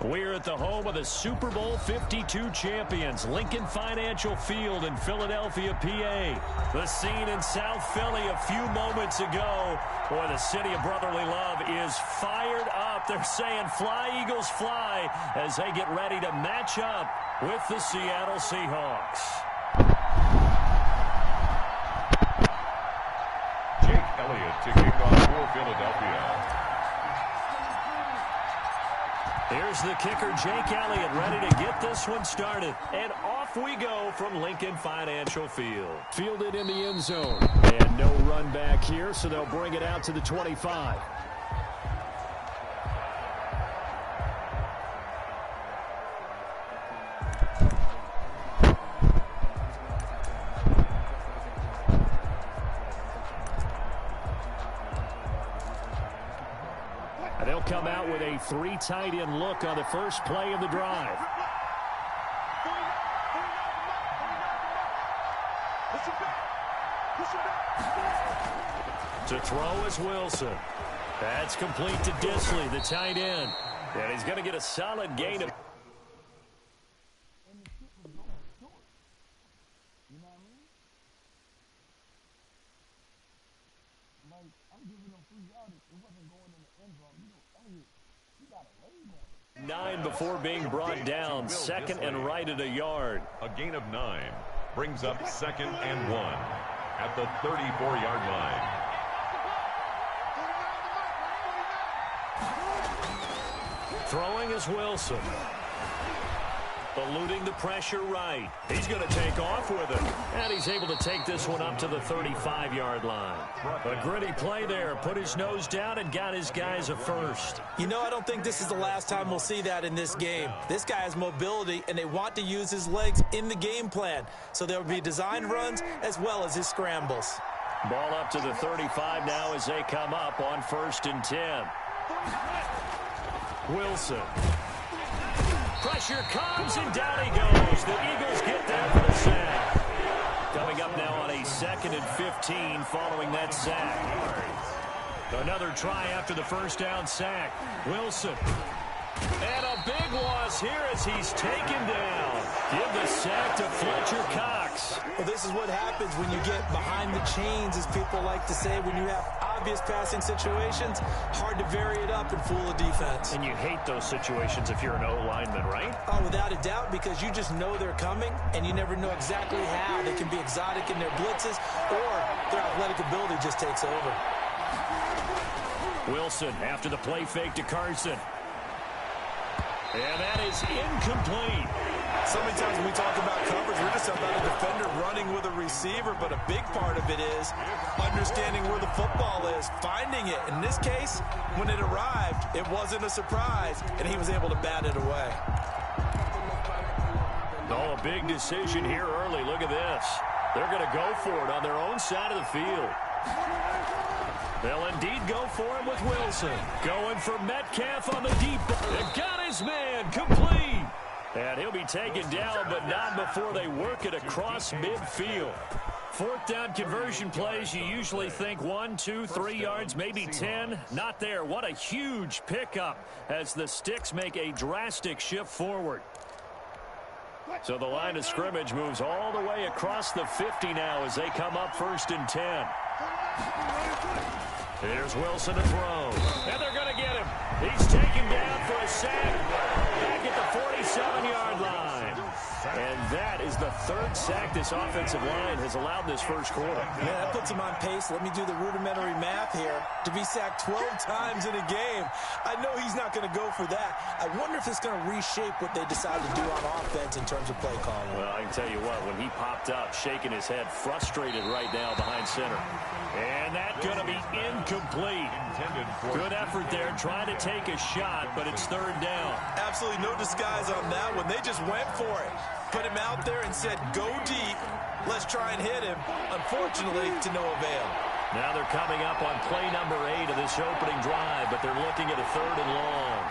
We're at the home of the Super Bowl 52 champions, Lincoln Financial Field in Philadelphia, PA. The scene in South Philly a few moments ago. Boy, the city of brotherly love is fired up. They're saying fly, Eagles, fly, as they get ready to match up with the Seattle Seahawks. Jake Elliott to kick off for Philadelphia. Here's the kicker, Jake Elliott, ready to get this one started. And off we go from Lincoln Financial Field. Fielded in the end zone. And no run back here, so they'll bring it out to the 25. They'll come out with a 3 tight end look on the first play of the drive. To throw is Wilson. That's complete to Disley, the tight end. And he's going to get a solid gain of... Nine before being brought down. Second and right at a yard. A gain of 9 brings up 2nd and 1 at the 34-yard line. Throwing is Wilson. Eluding the pressure right. He's going to take off with it. And he's able to take this one up to the 35-yard line. A gritty play there. Put his nose down and got his guys a first. You know, I don't think this is the last time we'll see that in this game. This guy has mobility, and they want to use his legs in the game plan. So there will be designed runs as well as his scrambles. Ball up to the 35 now as they come up on 1st and 10. Wilson. Pressure comes, and down he goes. The Eagles get there for the sack. Coming up now on a 2nd and 15 following that sack. Another try after the first down sack. Wilson. And a big loss here as he's taken down. Give the sack to Fletcher Cox. Well, this is what happens when you get behind the chains, as people like to say. When you have obvious passing situations, hard to vary it up and fool a defense. And you hate those situations if you're an O-lineman, right? Oh, without a doubt, because you just know they're coming, and you never know exactly how. They can be exotic in their blitzes, or their athletic ability just takes over. Wilson after the play fake to Carson. And that is incomplete. So many times when we talk about coverage, we're just about a defender running with a receiver, but a big part of it is understanding where the football is, finding it. In this case, when it arrived, it wasn't a surprise, and he was able to bat it away. Oh, a big decision here early. Look at this. They're going to go for it on their own side of the field. They'll indeed go for it with Wilson. Going for Metcalf on the deep ball. They got his man complete. And he'll be taken down, but not before they work it across midfield. 4th down conversion plays, you usually think 1, 2, 3 yards, maybe 10. Not there. What a huge pickup as the Sticks make a drastic shift forward. So the line of scrimmage moves all the way across the 50 now as they come up 1st and 10. Here's Wilson to throw. And they're going to get him. He's taken down for a sack back at the 47-yard line. And that is the 3rd sack this offensive line has allowed this first quarter. Yeah, that puts him on pace. Let me do the rudimentary math here. To be sacked 12 times in a game, I know he's not going to go for that. I wonder if it's going to reshape what they decide to do on offense in terms of play calling. Well, I can tell you what, when he popped up, shaking his head, frustrated right now behind center. And that's going to be incomplete. Good effort there, trying to take a shot, but it's 3rd down. Absolutely no disguise on that one. They just went for it. Put him out there and said, go deep. Let's try and hit him. Unfortunately, to no avail. Now they're coming up on play number 8 of this opening drive, but they're looking at a 3rd and long.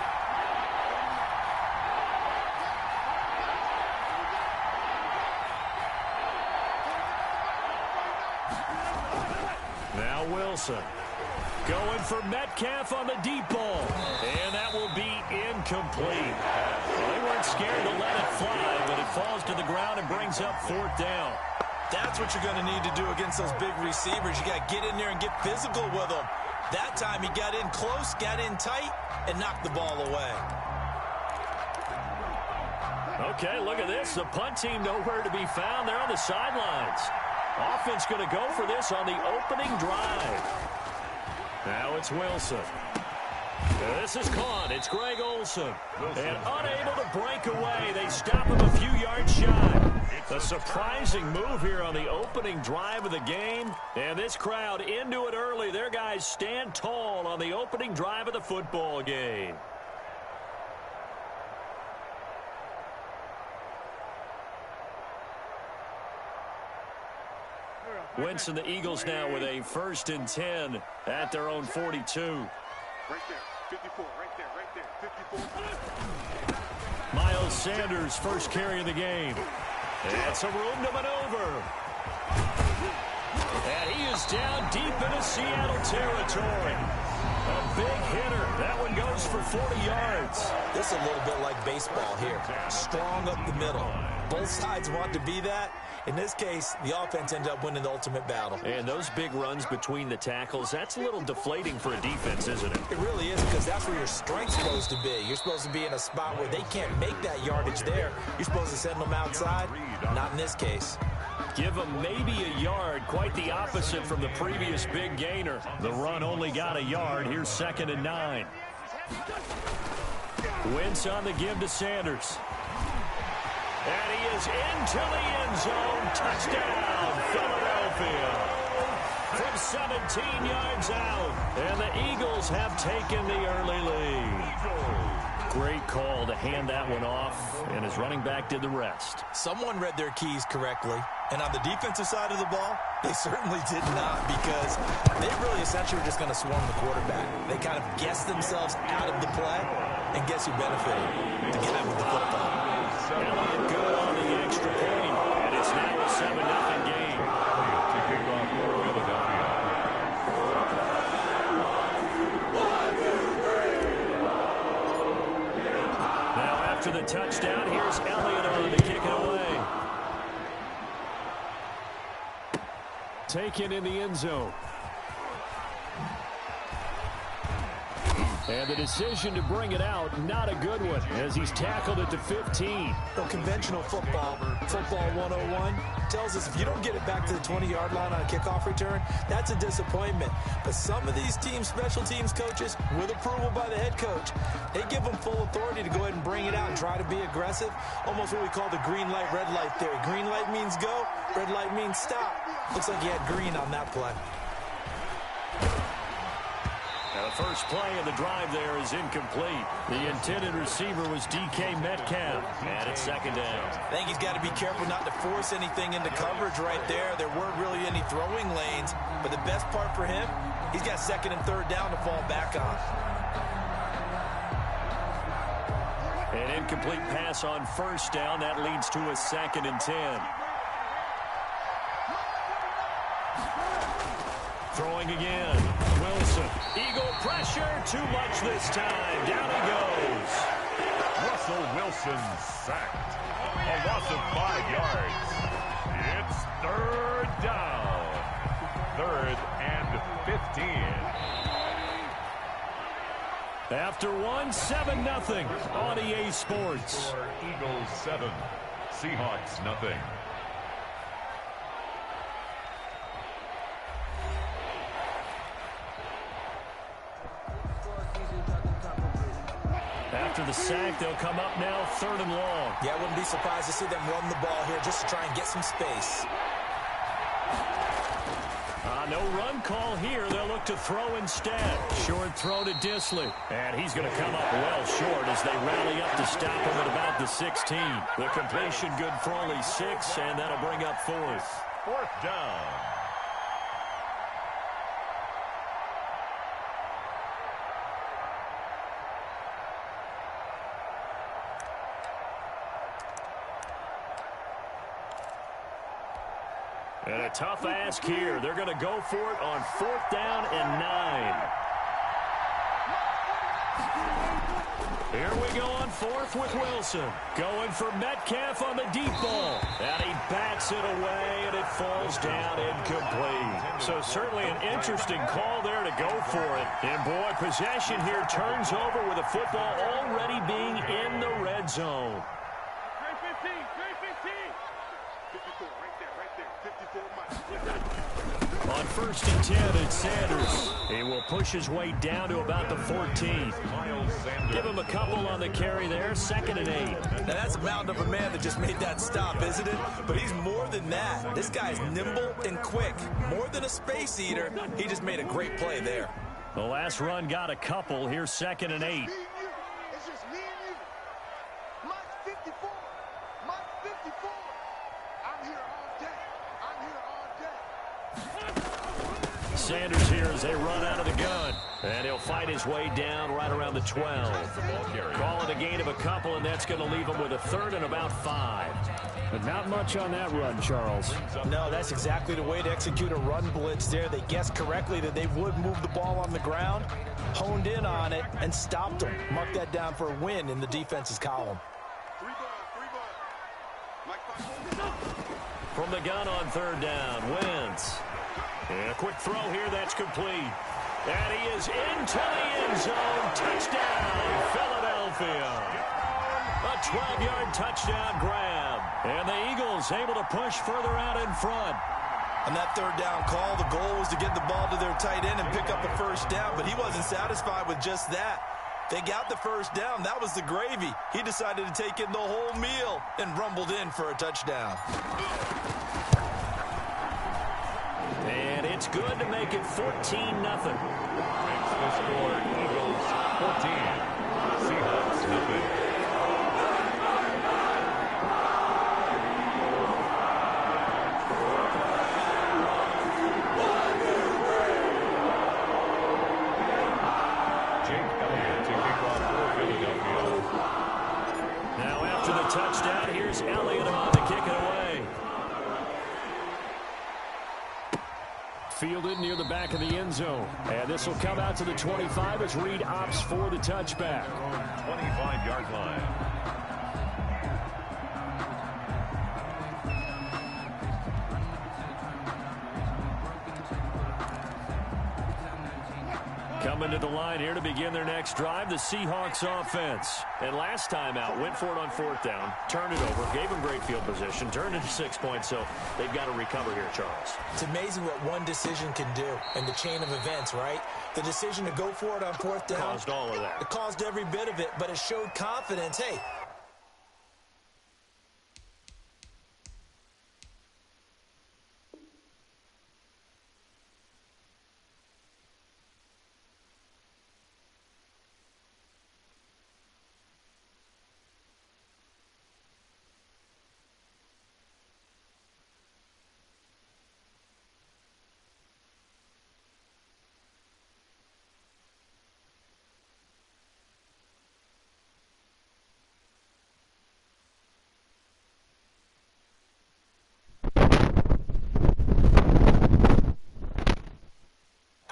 Now Wilson. Going for Metcalf on the deep ball. And that will be incomplete. Well, they weren't scared to let it fly, but it falls to the ground and brings up 4th down. That's what you're going to need to do against those big receivers. You got to get in there and get physical with them. That time he got in close, got in tight, and knocked the ball away. Okay, look at this. The punt team nowhere to be found. They're on the sidelines. Offense going to go for this on the opening drive. Now it's Wilson. This is caught. It's Greg Olsen. And unable to break away. They stop him a few yards shy. A surprising move here on the opening drive of the game. And this crowd into it early. Their guys stand tall on the opening drive of the football game. Wentz and the Eagles now with a 1st and 10 at their own 42. Right there, 54, right there, 54. Miles Sanders, first carry of the game. And some room to maneuver. And he is down deep into Seattle territory. A big hitter. That one goes for 40 yards. This is a little bit like baseball here. Strong up the middle. Both sides want to be that. In this case, the offense ended up winning the ultimate battle. And those big runs between the tackles, that's a little deflating for a defense, isn't it? It really is, because that's where your strength's supposed to be. You're supposed to be in a spot where they can't make that yardage there. You're supposed to send them outside. Not in this case. Give them maybe a yard, quite the opposite from the previous big gainer. The run only got a yard. Here's 2nd and 9. Wentz on the give to Sanders. And he is into the end zone. Touchdown, Philadelphia. From 17 yards out. And the Eagles have taken the early lead. Great call to hand that one off. And his running back did the rest. Someone read their keys correctly. And on the defensive side of the ball, they certainly did not, because they really essentially were just going to swarm the quarterback. They kind of guessed themselves out of the play. And guess who benefited? The guy with the football. Elliott good on the extra point, and it's now a 7-0 game. To kick off for Philadelphia. Now after the touchdown, here's Elliott on to kick it away. Taken in the end zone. And the decision to bring it out, not a good one, as he's tackled at the 15. Well, conventional football 101, tells us if you don't get it back to the 20-yard line on a kickoff return, that's a disappointment. But some of these teams, special teams coaches, with approval by the head coach, they give them full authority to go ahead and bring it out and try to be aggressive. Almost what we call the green light, red light theory. Green light means go, red light means stop. Looks like he had green on that play. Now the first play of the drive there is incomplete. The intended receiver was DK Metcalf, and it's 2nd down. I think he's got to be careful not to force anything into coverage right there. There weren't really any throwing lanes, but the best part for him, he's got 2nd and 3rd down to fall back on. An incomplete pass on 1st down. That leads to a 2nd and 10. Throwing again. Wilson. Eagle pressure. Too much this time. Down he goes. Russell Wilson sacked. A loss of 5 yards. It's 3rd down. 3rd and 15. After one, 7-0 on EA Sports. Eagles 7, Seahawks nothing. After the sack, they'll come up now 3rd and long. Yeah, I wouldn't be surprised to see them run the ball here just to try and get some space. No run call here. They'll look to throw instead. Short throw to Disley. And he's going to come up well short as they rally up to stop him at about the 16. The completion good for only 6, and that'll bring up 4th. 4th down. And a tough ask here. They're going to go for it on 4th down and 9. Here we go on 4th with Wilson. Going for Metcalf on the deep ball. And he bats it away, and it falls down incomplete. So certainly an interesting call there to go for it. And, boy, possession here turns over with the football already being in the red zone. 315, 315. 54, right there, 54 miles. On 1st and 10, it's Sanders. He will push his way down to about the 14th. Give him a couple on the carry there, 2nd and 8. Now that's a mountain of a man that just made that stop, isn't it? But he's more than that. This guy's nimble and quick. More than a space eater, he just made a great play there. The last run got a couple. Here's 2nd and 8. It's just me and you. Mike 54. Mike 54. I'm here all day. I'm here all day. Sanders here as they run out of the gun. And he'll fight his way down right around the 12. Calling a gain of a couple, and that's going to leave him with a 3rd and about 5. But not much on that run, Charles. No, that's exactly the way to execute a run blitz there. They guessed correctly that they would move the ball on the ground, honed in on it, and stopped them. Mark that down for a win in the defense's column. 3 ball. Mike 5. From the gun on 3rd down, Wentz. And a quick throw here, that's complete. And he is into the end zone. Touchdown, Philadelphia. A 12-yard touchdown grab. And the Eagles able to push further out in front. On that 3rd down call, the goal was to get the ball to their tight end and pick up a 1st down, but he wasn't satisfied with just that. They got the 1st down. That was the gravy. He decided to take in the whole meal and rumbled in for a touchdown. And it's good to make it 14-0. Makes the score Eagles 14. Seahawks nothing. Now after the touchdown, here's Elliott on to kick it away. Fielded near the back of the end zone. And this will come out to the 25 as Reed opts for the touchback. 25-yard line. Coming to the line here to begin their next drive, the Seahawks offense. And last time out, went for it on 4th down, turned it over, gave them great field position, turned into 6 points, so they've got to recover here, Charles. It's amazing what one decision can do in the chain of events, right? The decision to go for it on 4th down. Caused all of that. It caused every bit of it, but it showed confidence. Hey,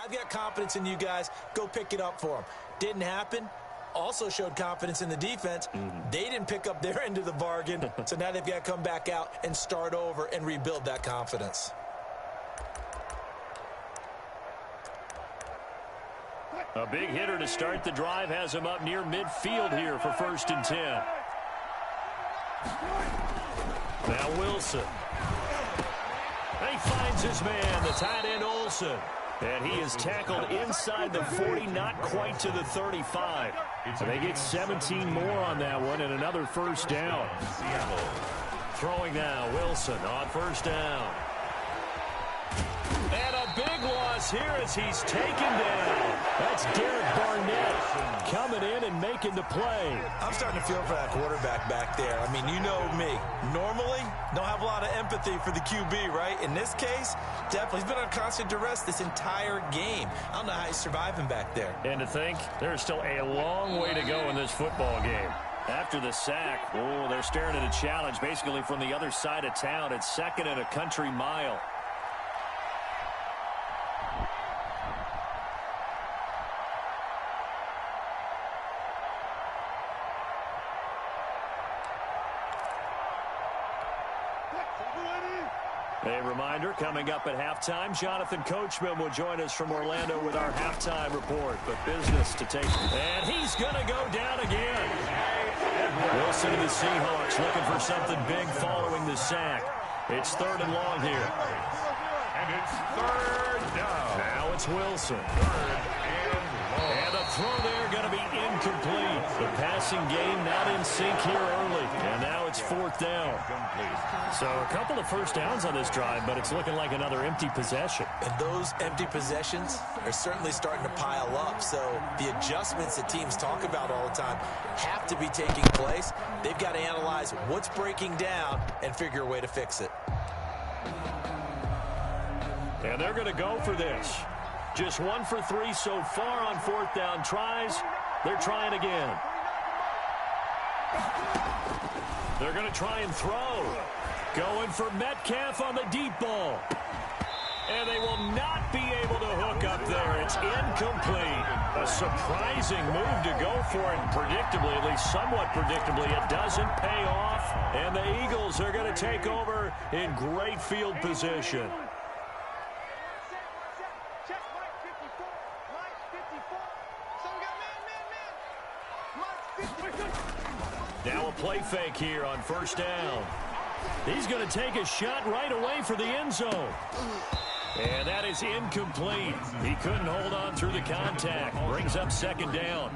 I've got confidence in you guys. Go pick it up for them. Didn't happen. Also showed confidence in the defense. They didn't pick up their end of the bargain, so now they've got to come back out and start over and rebuild that confidence. A big hitter to start the drive has him up near midfield here for 1st and 10. Now Wilson. And he finds his man, the tight end Olsen. And he is tackled inside the 40, not quite to the 35. So they get 17 more on that one and another 1st down. Throwing now, Wilson on 1st down. And a big loss here as he's taken down. That's Derek Barnett coming in and making the play. I'm starting to feel for that quarterback back there. I mean, you know me. Normally, don't have a lot of empathy for the QB, right? In this case, definitely. He's been on constant duress this entire game. I don't know how he's surviving back there. And to think, there's still a long way to go in this football game. After the sack, they're staring at a challenge basically from the other side of town. It's 2nd and a country mile. A reminder, coming up at halftime, Jonathan Coachman will join us from Orlando with our halftime report. But business to take. And he's going to go down again. Wilson and the Seahawks looking for something big following the sack. It's 3rd and long here. And it's 3rd down. Now it's Wilson. And the throw there going to be incomplete. The passing game not in sync here early. And now it's 4th down. So a couple of first downs on this drive, but it's looking like another empty possession. And those empty possessions are certainly starting to pile up. So the adjustments that teams talk about all the time have to be taking place. They've got to analyze what's breaking down and figure a way to fix it. And they're going to go for this. Just 1 for 3 so far on 4th down tries. They're trying again. They're going to try and throw. Going for Metcalf on the deep ball. And they will not be able to hook up there. It's incomplete. A surprising move to go for it. Predictably, at least somewhat predictably, it doesn't pay off. And the Eagles are going to take over in great field position. Now a play fake here on 1st down. He's going to take a shot right away for the end zone. And that is incomplete. He couldn't hold on through the contact. Brings up 2nd down.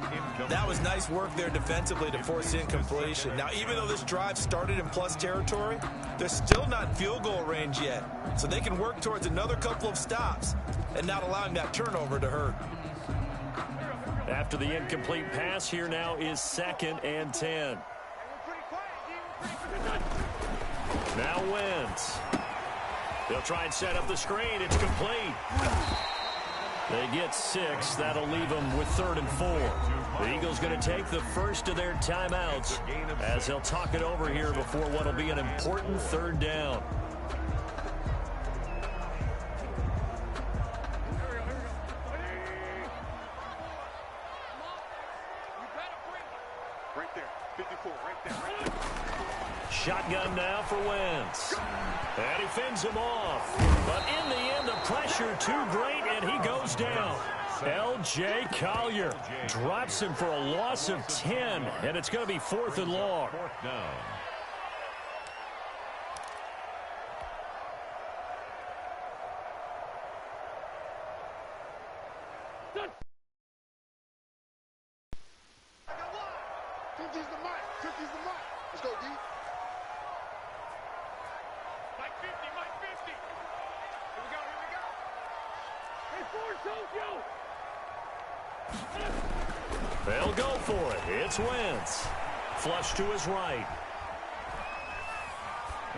That was nice work there defensively to force incompletion. Now, even though this drive started in plus territory, they're still not in field goal range yet. So they can work towards another couple of stops and not allowing that turnover to hurt. After the incomplete pass, here now is 2nd and 10. Now Wentz. They'll try and set up the screen. It's complete. They get 6. That'll leave them with 3rd and 4. The Eagles going to take the first of their timeouts as they'll talk it over here before what will be an important 3rd down. Shotgun now for Wentz. And he fends him off. But in the end, the pressure too great, and he goes down. L.J. Collier drops him for a loss of 10, and it's going to be 4th and long. 4th down. Let's go, D. They'll go for it. It's Wentz. Flush to his right.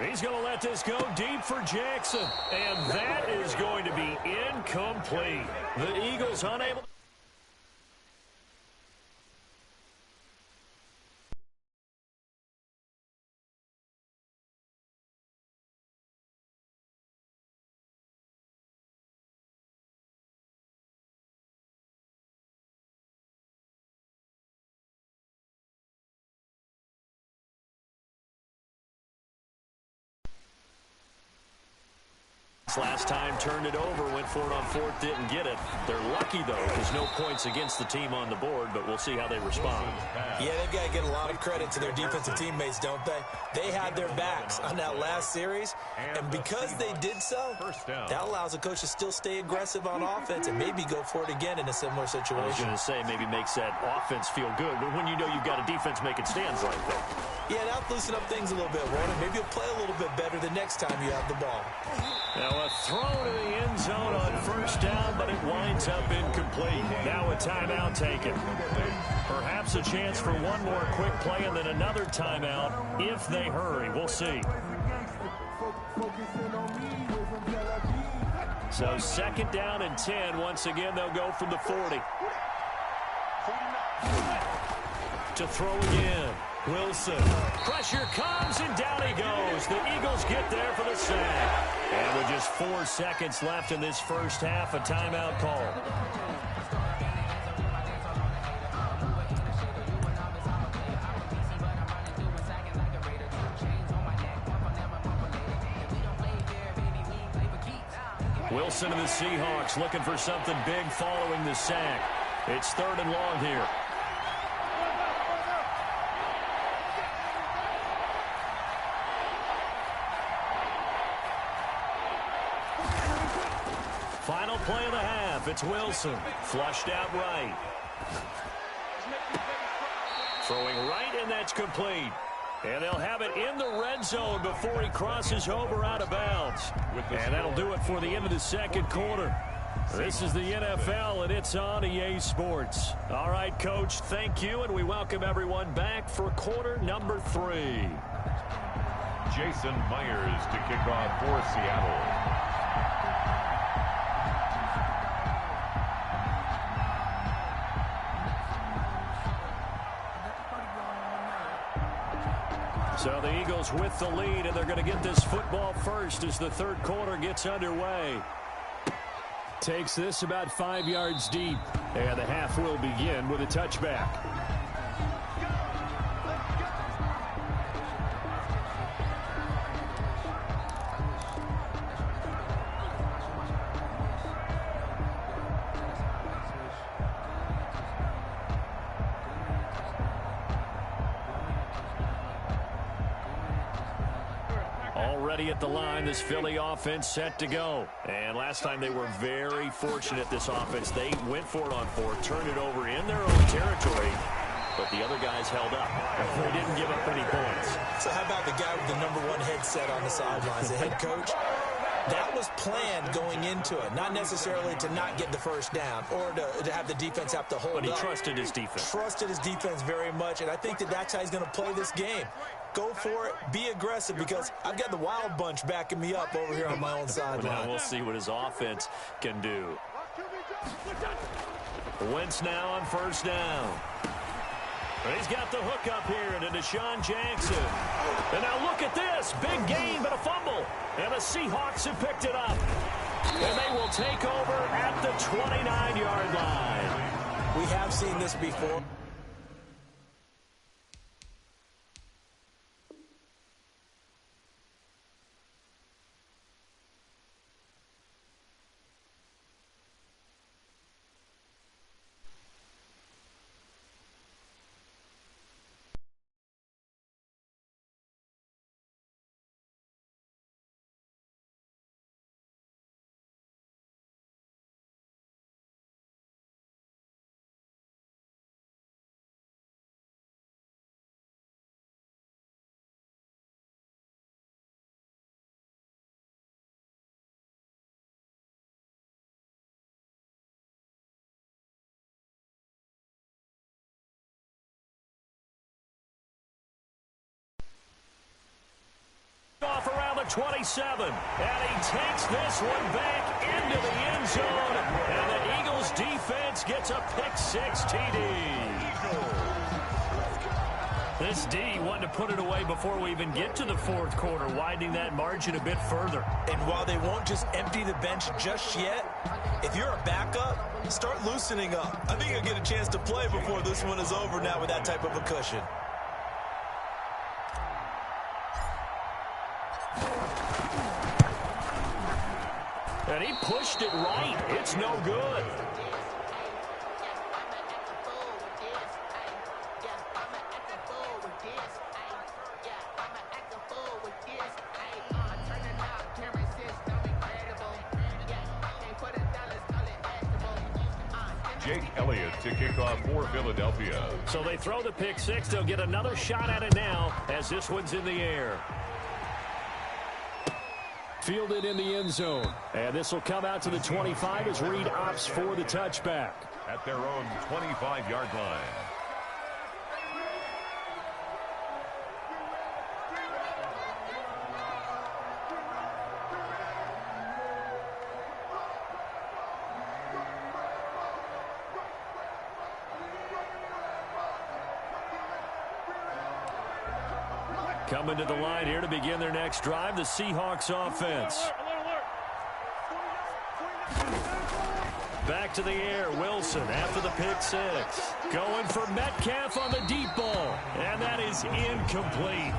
He's going to let this go deep for Jackson. And that is going to be incomplete. The Eagles unable. Last time turned it over, went for it on 4th, didn't get it. They're lucky, though. There's no points against the team on the board, but we'll see how they respond. Yeah, they've got to get a lot of credit to their defensive teammates, don't they? They had their backs on that last series, and because they did so, that allows the coach to still stay aggressive on offense and maybe go for it again in a similar situation. I was going to say maybe makes that offense feel good, but when you know you've got a defense making stands right there. Yeah, that'll loosen up things a little bit, won't it? Maybe you'll play a little bit better the next time you have the ball. Now a throw to the end zone on 1st down, but it winds up incomplete. Now a timeout taken. Perhaps a chance for one more quick play and then another timeout if they hurry. We'll see. So 2nd down and 10. Once again, they'll go from the 40. To throw again. Wilson. Pressure comes, and down he goes. The Eagles get there for the sack. And with just 4 seconds left in this first half, a timeout call. Wilson and the Seahawks looking for something big following the sack. It's 3rd and long here. Final play of the half. It's Wilson. Flushed out right. Throwing right, and that's complete. And they'll have it in the red zone before he crosses over out of bounds. And that'll do it for the end of the second quarter. This is the NFL, and it's on EA Sports. All right, Coach, thank you, and we welcome everyone back for quarter number 3. Jason Myers to kick off for Seattle. So the Eagles with the lead, and they're going to get this football first as the third quarter gets underway. Takes this about 5 yards deep, and the half will begin with a touchback. Already at the line, this Philly offense set to go. And last time they were very fortunate, this offense. They went for it on 4th, turned it over in their own territory, but the other guys held up. They didn't give up any points. So how about the guy with the #1 headset on the sidelines, the head coach? That was planned going into it, not necessarily to not get the first down or to have the defense have to hold up. But he trusted his defense. Trusted his defense very much, and I think that's how he's going to play this game. Go for it, be aggressive, because I've got the wild bunch backing me up over here on my own sideline. Now we'll see what his offense can do. Wentz now on 1st down. And he's got the hook up here to Deshaun Jackson. And now look at this. Big gain, but a fumble. And the Seahawks have picked it up. And they will take over at the 29-yard line. We have seen this before. Off around the 27, and he takes this one back into the end zone, and the Eagles defense gets a pick-6 TD. This D wanted to put it away before we even get to the 4th quarter, widening that margin a bit further. And while they won't just empty the bench just yet, if you're a backup, start loosening up. I think you'll get a chance to play before this one is over now with that type of a cushion. And he pushed it right. It's no good. Jake Elliott to kick off for Philadelphia. So they throw the pick-6. They'll get another shot at it now as this one's in the air. Fielded in the end zone. And this will come out to the 25 as Reed opts for the touchback. At their own 25-yard line. Coming to the line here to begin their next drive, the Seahawks offense. Back back to the air. Wilson after the pick six. Going for Metcalf on the deep ball. And that is incomplete.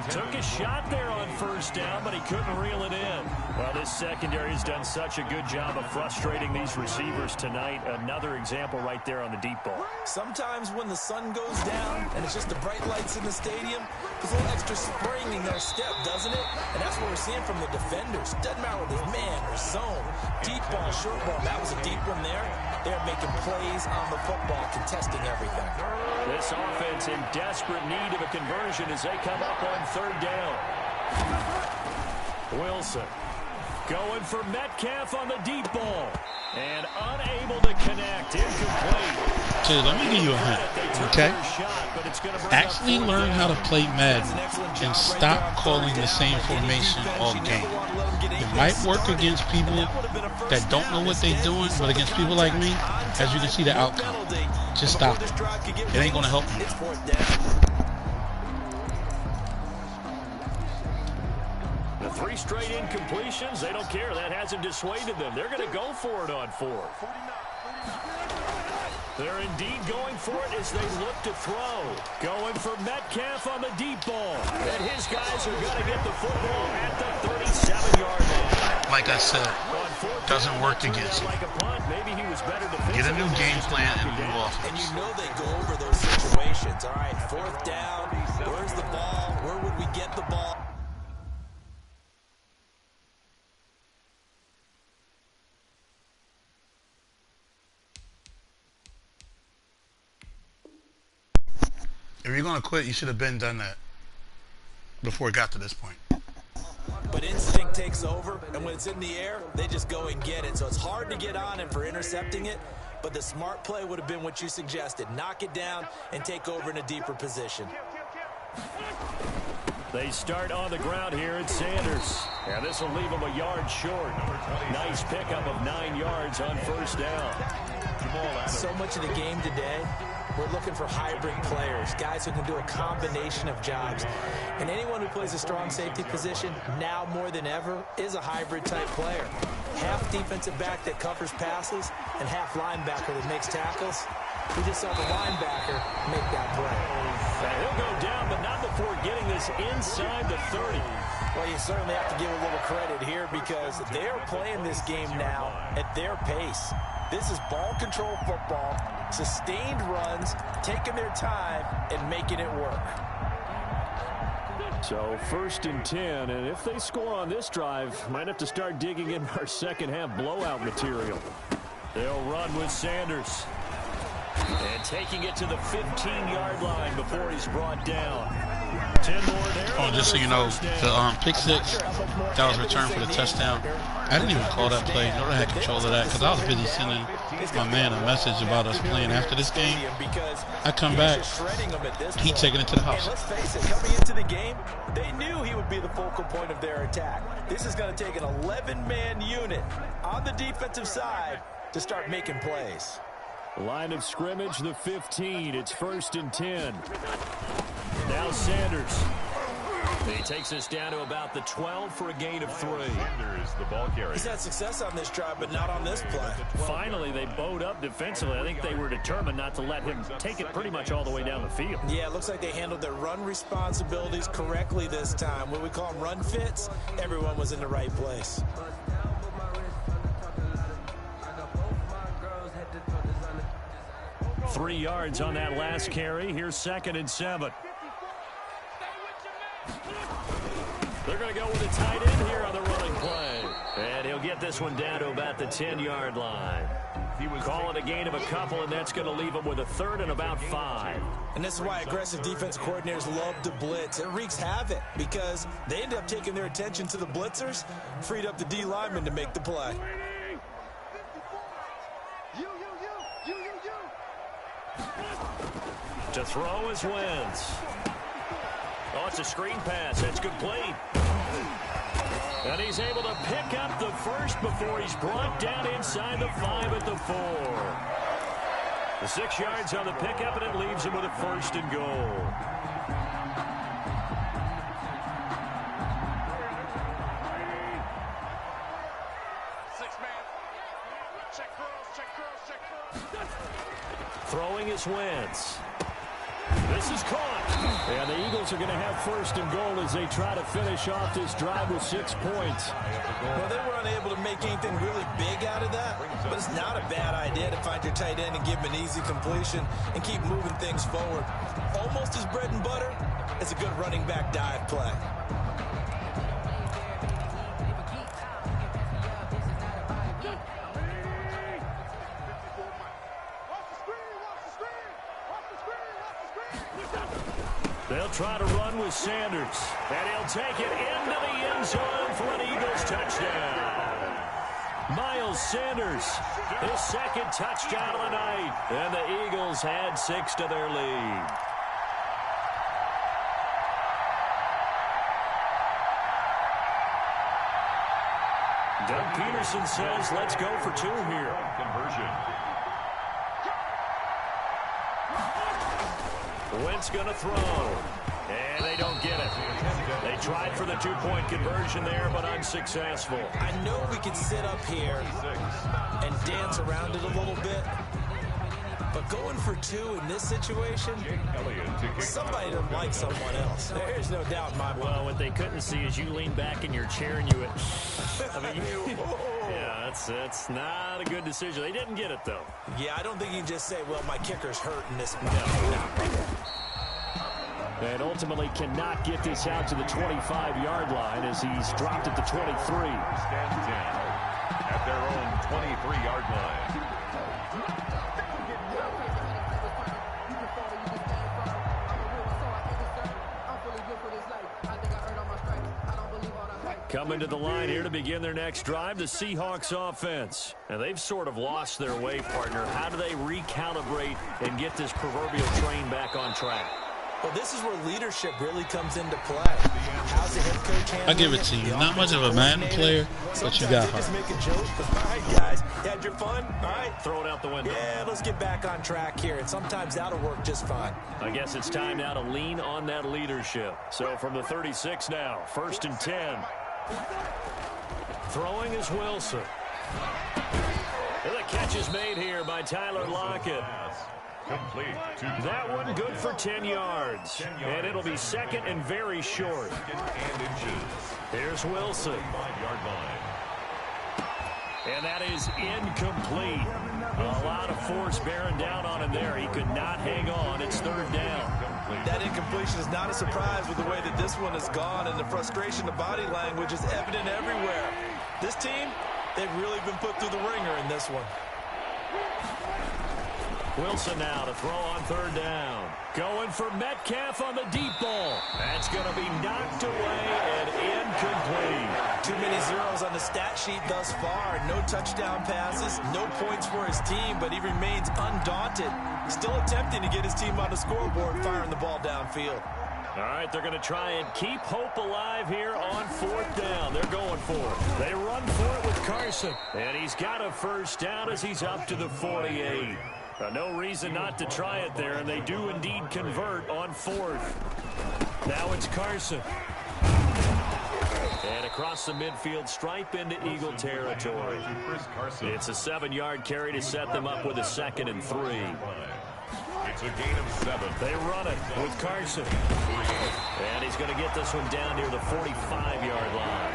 Took a shot there on first down, but he couldn't reel it in. Well, this secondary has done such a good job of frustrating these receivers tonight. Another example right there on the deep ball. Sometimes when the sun goes down and it's just the bright lights in the stadium, there's a little extra spring in their step, doesn't it? And that's what we're seeing from the defenders. Doesn't matter whether it's man or zone. Deep ball, short ball. That was a deep one there. They're making plays on the football, contesting everything. This offense in desperate need of a conversion as they come up on third down. Wilson going for Metcalf on the deep ball. And unable to connect. Incomplete. Dude, let me give you a hint, okay? Actually learn how to play Madden and stop calling the same formation all game. It might work against people that don't know what they're doing, but against people like me, as you can see the outcome. Just stop it. It ain't going to help you. The 3 straight incompletions, they don't care. That hasn't dissuaded them. They're going to go for it on 4th. They're indeed going for it as they look to throw. Going for Metcalf on the deep ball. And his guys are going to get the football at the 37-yard line. Like I said, doesn't work against him. Get a new game plan and new offense. And you know they go over those situations. All right, 4th down. Where's the ball? Where would we get the ball? If you're going to quit, you should have been done that before it got to this point. But instinct takes over, and when it's in the air, they just go and get it. So it's hard to get on him for intercepting it, but the smart play would have been what you suggested. Knock it down and take over in a deeper position. They start on the ground here at Sanders. And this will leave them a yard short. Nice pickup of 9 yards on first down. So much of the game today, we're looking for hybrid players, guys who can do a combination of jobs. And anyone who plays a strong safety position, now more than ever, is a hybrid type player. Half defensive back that covers passes and half linebacker that makes tackles. We just saw the linebacker make that play. And he'll go down, but not before getting this inside the 30. Well, you certainly have to give a little credit here because they're playing this game now at their pace. This is ball control football, sustained runs, taking their time and making it work. So 1st and 10, and if they score on this drive, might have to start digging in our second half blowout material. They'll run with Sanders. And taking it to the 15-yard line before he's brought down. 10 more there. Oh, just so you know, the pick six, that was returned for the touchdown. I didn't even call that play, nor did I have control of that, because I was busy sending my man a message about us playing after this game. I come back, he taking it to the house. And let's face it, coming into the game, they knew he would be the focal point of their attack. This is going to take an 11-man unit on the defensive side to start making plays. Line of scrimmage, the 15. It's 1st and 10. Now Sanders. He takes us down to about the 12 for a gain of 3. Sanders, the ball carrier. He's had success on this drive, but not on this play. Finally, they bowed up defensively. I think they were determined not to let him take it pretty much all the way down the field. Yeah, it looks like they handled their run responsibilities correctly this time. When we call them run fits, everyone was in the right place. 3 yards on that last carry. Here's 2nd and 7. They're going to go with a tight end here on the running play. And he'll get this one down to about the 10-yard line. He was calling a gain of a couple, and that's going to leave him with a 3rd and about 5. And this is why aggressive defense coordinators love to blitz. It wreaks havoc because they end up taking their attention to the blitzers, freed up the D lineman to make the play. To throw is Wentz. Oh, it's a screen pass. That's complete. And he's able to pick up the first before he's brought down inside the 5 at the 4. The 6 yards on the pickup, and it leaves him with a 1st and goal. Check girls, is Wentz. This is caught. And the Eagles are going to have first and goal as they try to finish off this drive with 6 points. Well, they were unable to make anything really big out of that, but it's not a bad idea to find your tight end and give him an easy completion and keep moving things forward. Almost as bread and butter as a good running back dive play. They'll try to run with Sanders, and he'll take it into the end zone for an Eagles touchdown. Miles Sanders, his second touchdown of the night, and the Eagles add 6 to their lead. Doug Peterson says, let's go for 2 here. Conversion. Wentz going to throw, and they don't get it. They tried for the 2-point conversion there, but unsuccessful. I know we can sit up here and dance around it a little bit, but going for 2 in this situation, somebody doesn't like someone else. There's no doubt in my mind. Well, what they couldn't see is you lean back and you're cheering you at. I mean, yeah, that's not a good decision. They didn't get it, though. Yeah, I don't think you can just say, well, my kicker's hurt in this. And ultimately cannot get this out to the 25-yard line as he's dropped at the 23. Stands down at their own 23-yard line. Coming to the line here to begin their next drive, the Seahawks offense. And they've sort of lost their way, partner. How do they recalibrate and get this proverbial train back on track? Well, this is where leadership really comes into play. How's the head coach handling I give it to you. Not much of a Madden player, but you got heart. Just make a joke. All right, guys, you had your fun? All right. Throw it out the window. Yeah, let's get back on track here. And sometimes that'll work just fine. I guess it's time now to lean on that leadership. So from the 36 now, 1st and 10. Throwing is Wilson. And the catch is made here by Tyler Lockett. Complete. That one good for 10 yards. And it'll be second and very short. Here's Wilson. 5-yard line. And that is incomplete. A lot of force bearing down on him there. He could not hang on. It's 3rd down. That incompletion is not a surprise with the way that this one has gone, and the frustration of body language is evident everywhere. This team, they've really been put through the ringer in this one. Wilson now to throw on 3rd down. Going for Metcalf on the deep ball. That's going to be knocked away and incomplete. Too many zeros on the stat sheet thus far. No touchdown passes, no points for his team, but he remains undaunted. Still attempting to get his team on the scoreboard, firing the ball downfield. All right, they're going to try and keep hope alive here on 4th down. They're going for it. They run for it with Carson. And he's got a 1st down as he's up to the 48. No reason not to try it there, and they do indeed convert on 4th. Now it's Carson. And across the midfield stripe into Eagle territory. It's a 7-yard carry to set them up with a 2nd and 3. It's a gain of 7. They run it with Carson. And he's going to get this one down near the 45-yard line.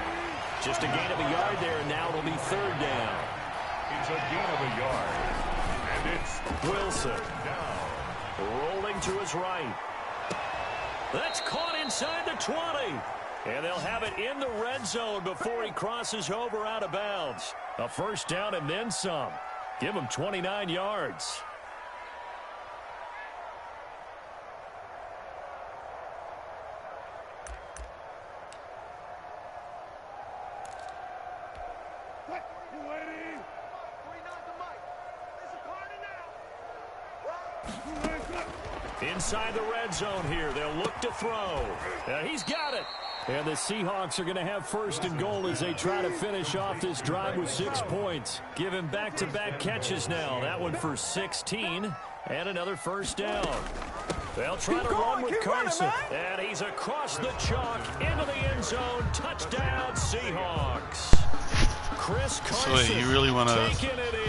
Just a gain of a yard there, and now it'll be 3rd down. It's a gain of a yard. And it's Wilson rolling to his right. That's caught inside the 20. And they'll have it in the red zone before he crosses over out of bounds. A 1st down and then some. Give him 29 yards. Inside the red zone here. They'll look to throw. He's got it. And the Seahawks are going to have 1st and goal as they try to finish off this drive with 6 points. Give him back-to-back catches now. That one for 16 and another 1st down. They'll try to run with Carson. And he's across the chalk into the end zone. Touchdown, Seahawks. Chris Carson. So wait, you really want to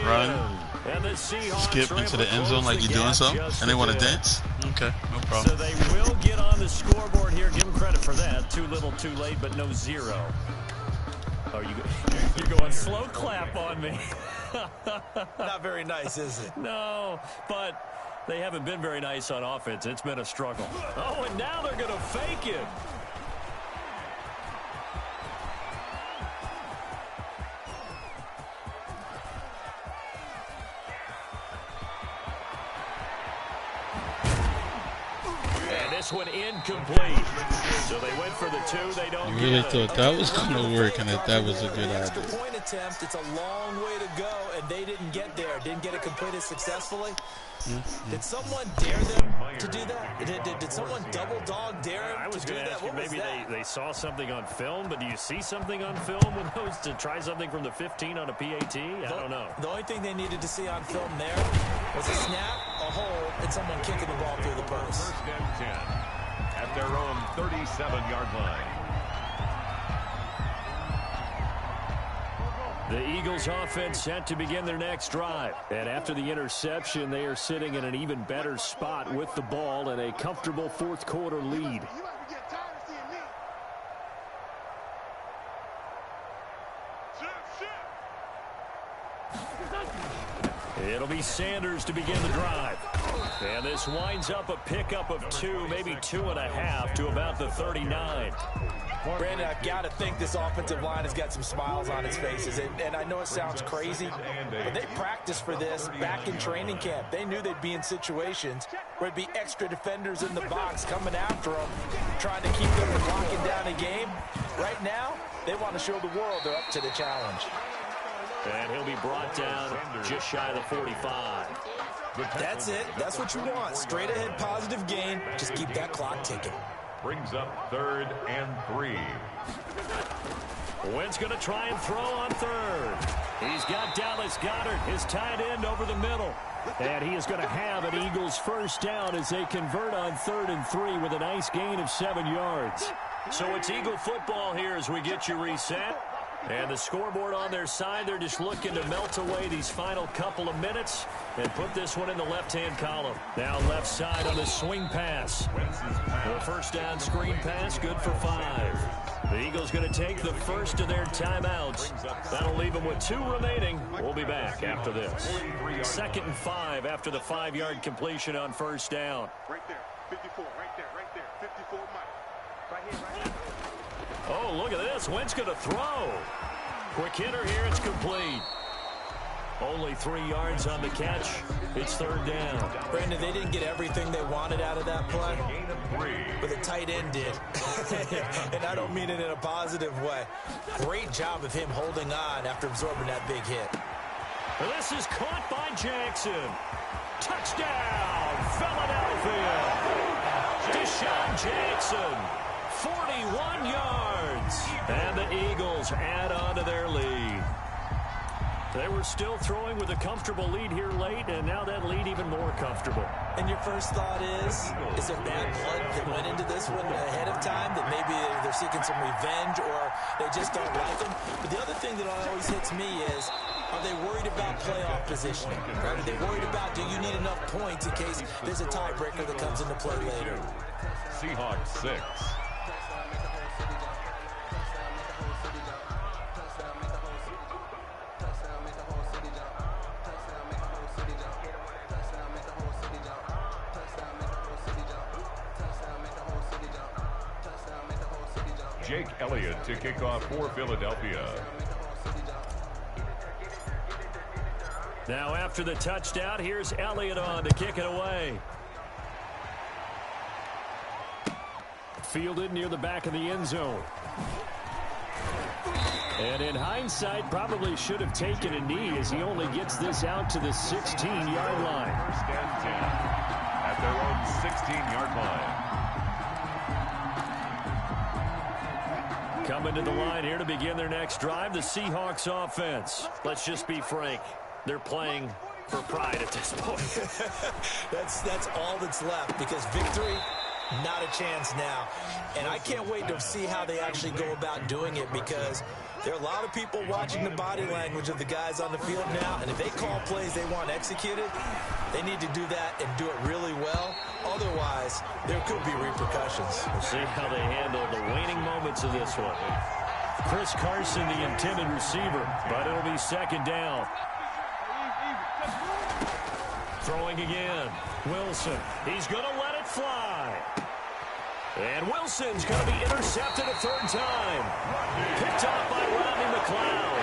run And the Seahawks skip into the end zone like you're doing something, and they want to dance? Okay, no problem. So they will get on the scoreboard here. Give them credit for that. Too little, too late, but no zero. Oh, you're going slow clap on me. Not very nice, is it? No, but they haven't been very nice on offense. It's been a struggle. Oh, and now they're going to fake it. This one incomplete. So they went for the two. They don't You really thought that was going to work and that was a good idea. Extra point attempt. It's a long way to go, and they didn't get there. Didn't get it completed successfully. Did someone dare them to do that? Did someone double dog dare them I was to do going to that? ask you, What was maybe that? they saw something on film, but do you see something on film with those to try something from the 15 on a PAT? I don't know. The only thing they needed to see on film there was a snap, a hole, and someone kicking the ball through the post. First and 10 at their own 37-yard line. The Eagles offense set to begin their next drive. And after the interception, they are sitting in an even better spot with the ball and a comfortable fourth quarter lead. You might be getting tired of seeing me. It'll be Sanders to begin the drive. And this winds up a pickup of 2, maybe 2.5 to about the 39. Brandon, I've got to think this offensive line has got some smiles on its faces. And I know it sounds crazy, but they practiced for this back in training camp. They knew they'd be in situations where it'd be extra defenders in the box coming after them, trying to keep them from locking down a game. Right now, they want to show the world they're up to the challenge. And he'll be brought down just shy of the 45. That's it. That's what you want. Straight ahead positive gain. Just keep that clock ticking. Brings up 3rd and 3. Wentz going to try and throw on 3rd. He's got Dallas Goedert, his tight end, over the middle. And he is going to have an Eagles first down as they convert on 3rd and 3 with a nice gain of 7 yards. So it's Eagle football here as we get you reset. And the scoreboard on their side, they're just looking to melt away these final couple of minutes and put this one in the left-hand column. Now left side on the swing pass. The first down screen pass, good for 5. The Eagles going to take the first of their timeouts. That'll leave them with 2 remaining. We'll be back after this. 2nd and 5 after the 5-yard completion on first down. Right there, 54, right there, 54 Mike. Right here, right here. Oh, look at this. Wentz going to throw. Quick hitter here. It's complete. Only 3 yards on the catch. It's 3rd down. Brandon, they didn't get everything they wanted out of that play, but the tight end did. And I don't mean it in a positive way. Great job of him holding on after absorbing that big hit. This is caught by Jackson. Touchdown, Philadelphia. Deshaun Jackson, 41 yards. And the Eagles add on to their lead. They were still throwing with a comfortable lead here late, and now that lead even more comfortable. And your first thought is there bad blood that went into this one ahead of time, that maybe they're seeking some revenge or they just don't like them? But the other thing that always hits me is, are they worried about playoff positioning? Right? Are they worried about, do you need enough points in case there's a tiebreaker that comes into play later? Seahawks 6. Jake Elliott to kick off for Philadelphia. Now after the touchdown, here's Elliott on to kick it away. Fielded near the back of the end zone. And in hindsight, probably should have taken a knee as he only gets this out to the 16-yard line. First and 10 at their own 16-yard line. Coming to the line here to begin their next drive, the Seahawks offense. Let's just be frank. They're playing for pride at this point. That's all that's left, because victory, not a chance now. And I can't wait to see how they actually go about doing it, because There are a lot of people watching the body language of the guys on the field now, and if they call plays they want executed, they need to do that and do it really well. Otherwise, there could be repercussions. We'll see how they handle the waning moments of this one. Chris Carson, the intended receiver, but it'll be second down. Throwing again. Wilson. He's going to let it fly. And Wilson's going to be intercepted a third time. Picked off by Rodney McLeod.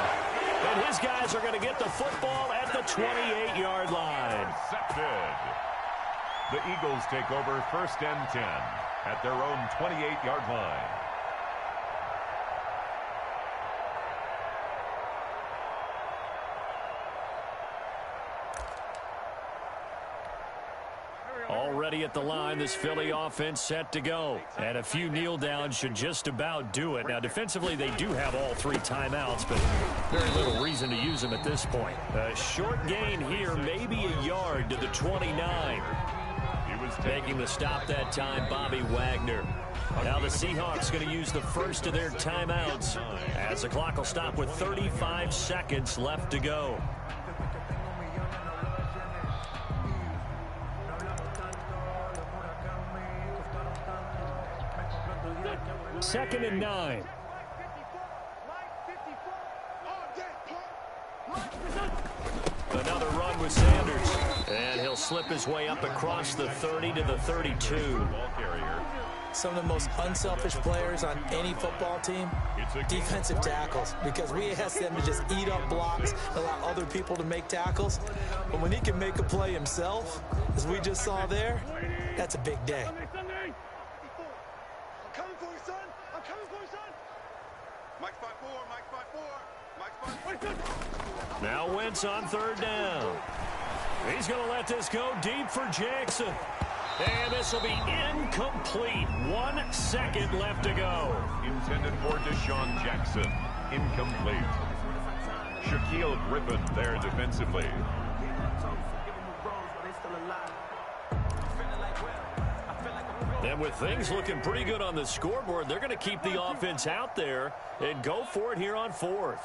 And his guys are going to get the football at the 28-yard line. Intercepted. The Eagles take over 1st and 10 at their own 28-yard line. Already at the line, this Philly offense set to go. And a few kneel downs should just about do it. Now, defensively, they do have all 3 timeouts, but very little reason to use them at this point. A short gain here, maybe a yard to the 29. Making the stop that time, Bobby Wagner. Now the Seahawks going to use the first of their timeouts as the clock will stop with 35 seconds left to go. Second and 9. Another run with Sanders. And he'll slip his way up across the 30 to the 32. Some of the most unselfish players on any football team, defensive tackles, because we ask them to just eat up blocks, allow other people to make tackles. But when he can make a play himself, as we just saw there, that's a big day. Now Wentz on 3rd down. He's going to let this go deep for Jackson. And this will be incomplete. 1 second left to go. Intended for Deshaun Jackson. Incomplete. Shaquille Griffin there defensively. And with things looking pretty good on the scoreboard, they're going to keep the offense out there and go for it here on 4th.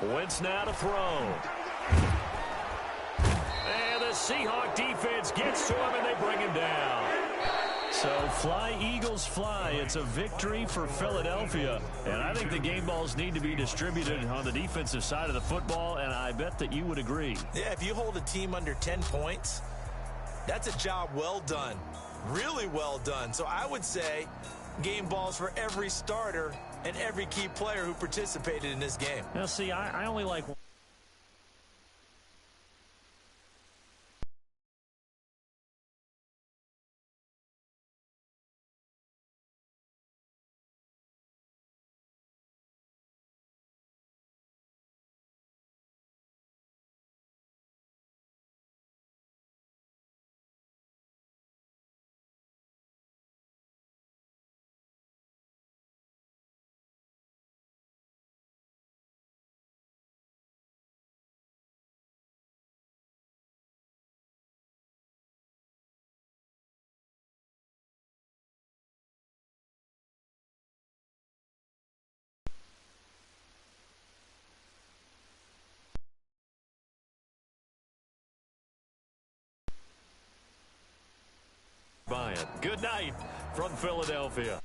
Wentz now to throw. And the Seahawk defense gets to him and they bring him down. So fly, Eagles, fly. It's a victory for Philadelphia. And I think the game balls need to be distributed on the defensive side of the football, and I bet that you would agree. Yeah, if you hold a team under 10 points, that's a job well done. Really well done. So I would say game balls for every starter and every key player who participated in this game. Now, see, I only like... Good night from Philadelphia.